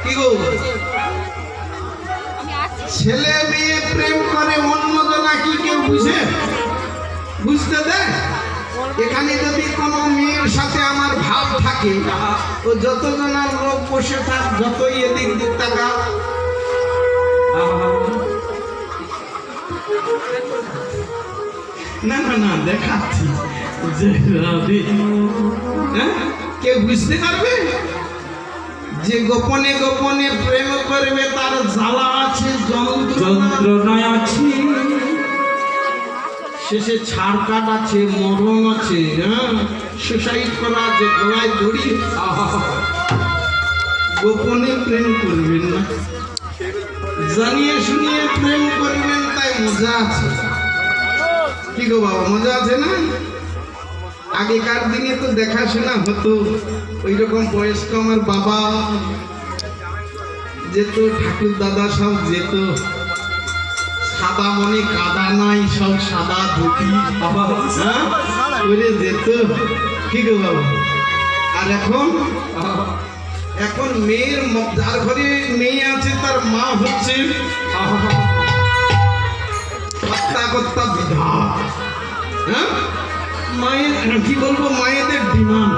কি গো ছেলে মেয়ে প্রেম করে অন্যজনা কি কেউ বুঝতে দেয়? এখানে যদি কোনো মেয়ের সাথে আমার ভাব থাকে ও যতজনার লোক বসে থাক, যতই এদিক দিক টাকা না না না দেখাচ্ছি যে কেউ বুঝতে পারবে যে গোপনে গোপনে প্রেম করবে তার জ্বালা আছে, যন্ত্রণা আছে, শেষে ছাড় কাট আছে, মরণ আছে, সুসাইড করা আছে, গলায় দড়ি। গোপনে প্রেম করবেন না, জানিয়ে শুনিয়ে প্রেম করবেন, তাই মজা আছে। কি গো বাবা, মজা আছে না? আগেকার দিনে তো দেখাশোনা হতো, ওই রকম বয়স্ক আমার বাবা যেত, ঠাকুর দাদা সব যেত, সাদা মনে কাদা নাই, সব সাদা ধুতি করে যেত। কি গো বাবা? আর এখন মেয়ের, যার ঘরে মেয়ে আছে তার মা হচ্ছে কর্তা বিধা। মায়ের কি বলবো, মায়েদের ডিমান্ড।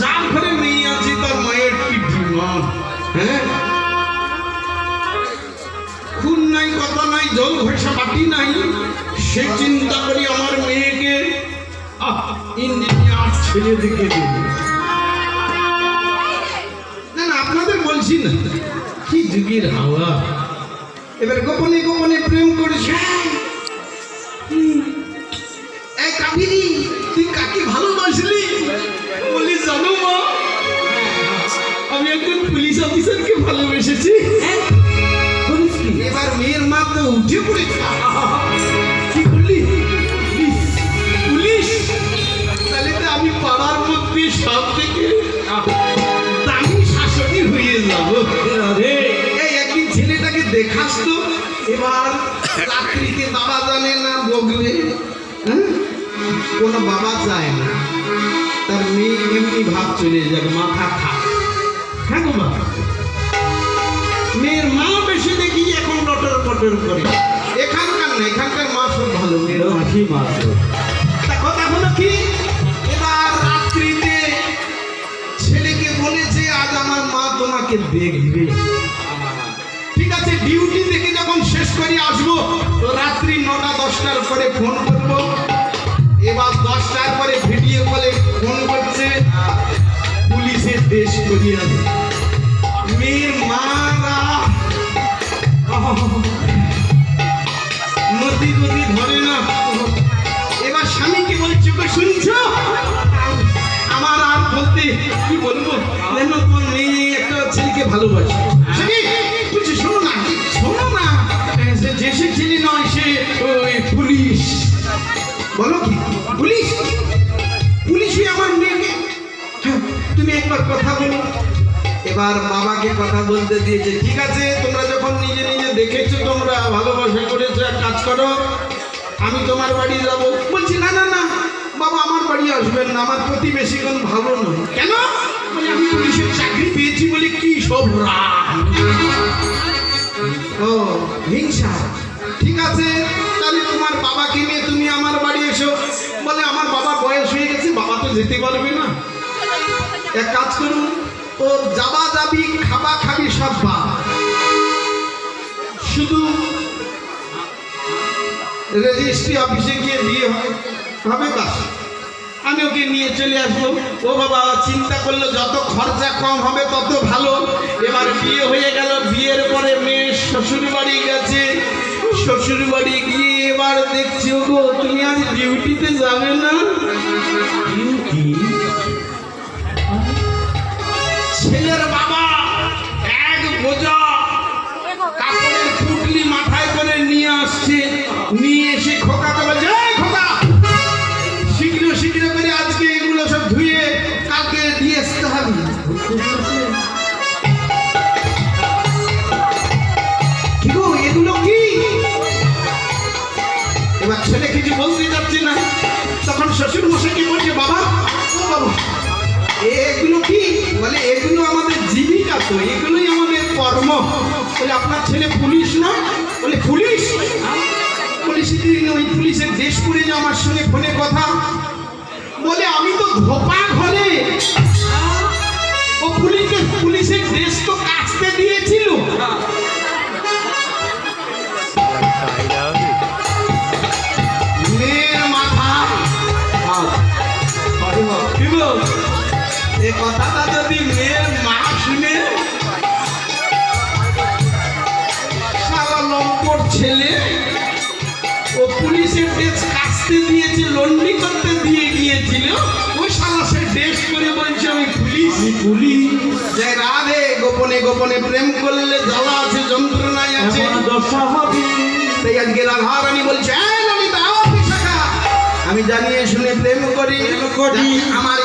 যার ঘরে মেয়ে আছে তার মায়ের কি ডিমান্ড। খুন নাই, কথা নাই, জল ঘষা বাটি নাই, সে চিন্তা করি আমার মেয়েকে ইঞ্জিনিয়ার ছেলে দেখে দেবে। না না, আপনাদের বলছি না, কি যুগের হাওয়া। এবার গোপনে গোপনে প্রেম করেছে। তুই কাকে ভালোবাসলি? বলি জানো মা, আমি একজন পুলিশ অফিসারকে ভালোবেসেছি। এবার মেয়ের মা তো উঠে পড়েছে। কি করলি? পুলিশ? তাহলে তো আমি পাড়ার মধ্যে সব থেকে দামি শাসনই হয়ে যাব। এই একদিন ছেলেটাকে দেখাস তো। এবার চাকরিতে বাবা জানে না, বগলে কোনো বাবা চায় না তার মেয়ে এমনি ভাব চলে যাবে, মাথা খাক। হ্যাঁ গো বাবা, মেয়ের মা বেশি দেখি এখন লটর পটর করে। এখানকার না, এখানকার মা সব ভালো, মেয়ের মাখি মা। কথা হলো কি, এবার রাত্রিতে ছেলেকে বলেছে আজ আমার মা তোমাকে দেখবে। ঠিক আছে, ডিউটি থেকে যখন শেষ করে আসবো তো রাত্রি 9টা-10টার পরে ফোন করবো। এবার 10টার পরে ভিডিও কলে ফোন করছে, পুলিশের দেশ করিয়ে আছে। মেয়ের মারা নদী নদী ধরে না। এবার স্বামীকে বলছে, শুনছ আমার আর বলতে কি বলবো, যেন তোমার মেয়ে একটা ছেলেকে ভালোবাসে। বলছে শোনো না, যে সে ছেলে নয়, সে পুলিশ। বলো কি পুলিশ? পুলিশই আমার মেয়েকে? তুমি একবার কথা বলো। এবার বাবাকে কথা বলতে দিয়েছে। ঠিক আছে, তোমরা যখন নিজে নিজে দেখেছো, তোমরা ভালোবাসা করেছো, এক কাজ করো, আমি তোমার বাড়ি যাবো। বলছি না না না বাবা, আমার বাড়ি আসবেন না, আমার প্রতিবেশীগণ ভালো নয়। কেন? মানে আমি পুলিশের চাকরি পেয়েছি বলে কি সব রাগ, ও হিংসা। ঠিক আছে, তাহলে তোমার বাবাকে নিয়ে তুমি আমার বাড়ি এসো। বলে আমার বাবা বয়স হয়ে গেছে, বাবা তো যেতে পারবে না। এক কাজ করুন, ও যাবা যাবি, খাবা খাবি সব বা, শুধু রেজিস্ট্রি অফিসে গিয়ে বিয়ে হবে বাস, আমি ওকে নিয়ে চলে আসবো। ও বাবা চিন্তা করলো যত খরচা কম হবে তত ভালো। এবার বিয়ে হয়ে গেল। বিয়ের পরে মেয়ে শ্বশুর বাড়ি গেছে। শ্বশুর বাড়ি গিয়ে এবার দেখছি, গো তুমি আজ ডিউটিতে যাবে না? ডিউটি? ছেলের বাবা এক বোঝা কাপড়ের পুটলি মাথায় করে নিয়ে আসছে। নিয়ে এসে খোকাকে বলছে, খোকা শীঘ্র শীঘ্র করে আজকে এগুলো সব ধুয়ে কালকে দিয়ে আসতে হবে। কি গো এগুলো কি? এবার ছেলে কিছু বলতে যাচ্ছে না। তখন শ্বশুর মশাইকে বলছে, বাবা ও বাবা এগুলো কি? বলে এগুলো আমাদের জীবিকা, তো এগুলোই আমাদের কর্ম। বলে আপনার ছেলে পুলিশ না? বলে পুলিশ। বলে সেদিন ওই পুলিশের ড্রেস পরে যে আমার সঙ্গে ফোনে কথা বলে, আমি তো ধোপা ঘরে। ও পুলিশের ড্রেস তো কাচতে দিয়েছিল। মেয়ের মাথা এ কথাটা যদি মেয়ের মা শুনে, সারা লম্পট ছেলে ও পুলিশের ড্রেস কাচতে দিয়েছে, লন্ড্রি করতে দিয়ে গিয়েছিল, ওই সারা সে ড্রেস করে বলছে আমি পুলিশ। যে রাধে গোপনে গোপনে প্রেম করলে জ্বালা আছে, যন্ত্রণায় আছে, তাই আজকে রাধা রানী বলছে আমি জানিয়ে শুনে প্রেম করি আমার